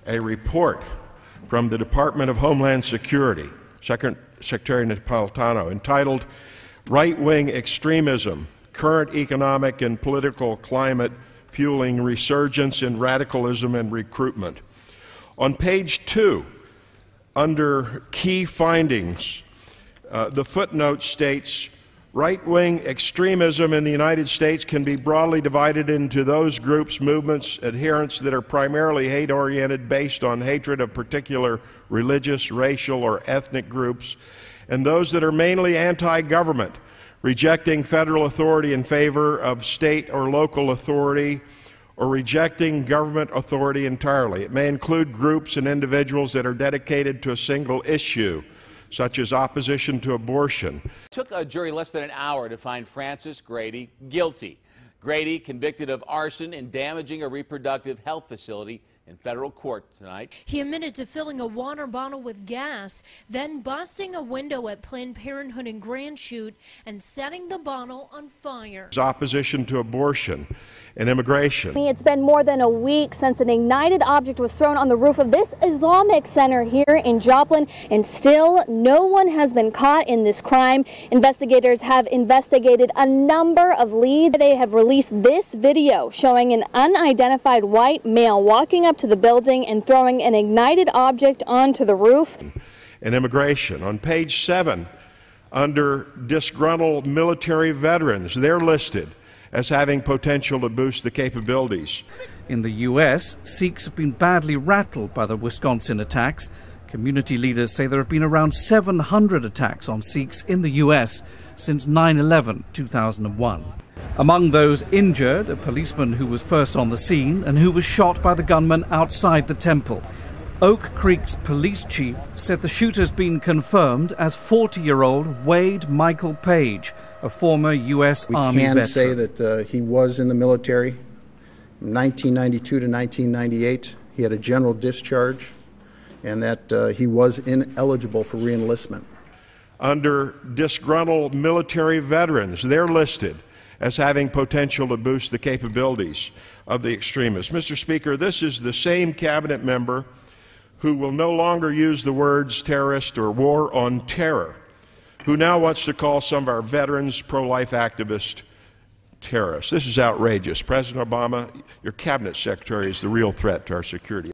a report from the Department of Homeland Security, Secretary Napolitano, entitled "Right-Wing Extremism, Current Economic and Political Climate Fueling Resurgence in Radicalism and Recruitment." On page 2, under Key Findings, the footnote states, "Right-wing extremism in the United States can be broadly divided into those groups, movements, adherents that are primarily hate-oriented based on hatred of particular religious, racial, or ethnic groups, and those that are mainly anti-government, rejecting federal authority in favor of state or local authority, or rejecting government authority entirely. It may include groups and individuals that are dedicated to a single issue, such as opposition to abortion." It took a jury less than an hour to find Francis Grady guilty. Grady convicted of arson and damaging a reproductive health facility in federal court tonight. He admitted to filling a water bottle with gas, then busting a window at Planned Parenthood in Grand Chute and setting the bottle on fire. Opposition to abortion and immigration. It's been more than a week since an ignited object was thrown on the roof of this Islamic center here in Joplin, and still no one has been caught in this crime. Investigators have investigated a number of leads. They have released this video showing an unidentified white male walking up to the building and throwing an ignited object onto the roof. And immigration. On page 7, under disgruntled military veterans, they're listed as having potential to boost the capabilities. In the U.S., Sikhs have been badly rattled by the Wisconsin attacks. Community leaders say there have been around 700 attacks on Sikhs in the U.S. since 9/11, 2001. Among those injured, a policeman who was first on the scene and who was shot by the gunman outside the temple. Oak Creek's police chief said the shooter's been confirmed as 40-year-old Wade Michael Page, a former U.S. Army veteran. We can say that he was in the military from 1992 to 1998. He had a general discharge, and that he was ineligible for reenlistment. Under disgruntled military veterans, they're listed as having potential to boost the capabilities of the extremists. Mr. Speaker, this is the same cabinet member who will no longer use the words terrorist or war on terror, who now wants to call some of our veterans, pro-life activists, terrorists. This is outrageous. President Obama, your cabinet secretary is the real threat to our security.